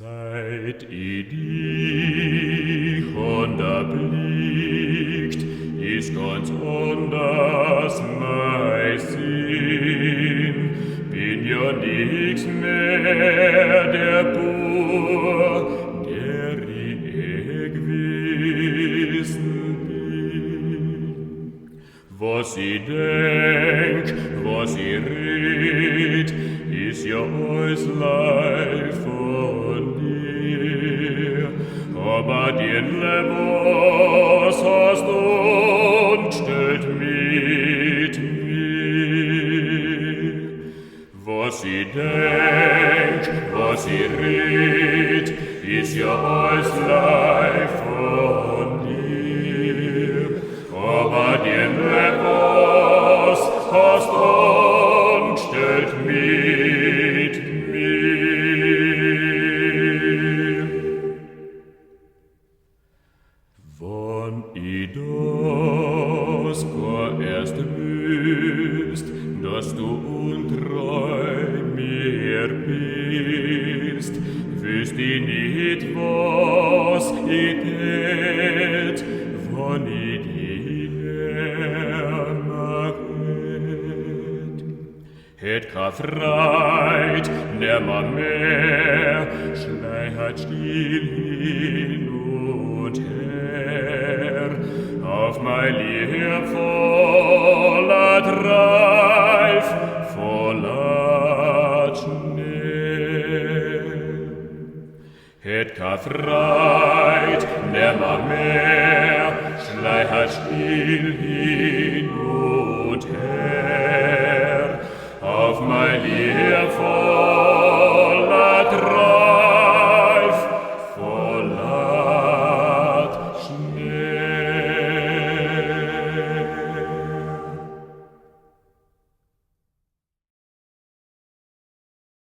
Seit ich dich dablickt, ist ganz anders mein Sinn. Bin ja nix mehr der Bur, der ich gewesen bin. Was ich denk, was ich red, ist ja alles live von dir. Aber den was hast du und stellt mit mir. Was ich denk, was ich red, ist ja alles live von dir. Aber den was hast du und stellt mit mir. Wann ich das gar erst wüsst, dass du untreu mir bist, wüsst ich nicht, was ich tät, wann ich dich nimmer hätt keine Freit, nimmer mehr, schleichert still hin und her, auf mein Lieb voller Treif, voller Schnee. Hätt keine Freit, nimmer mehr, schleichert still hin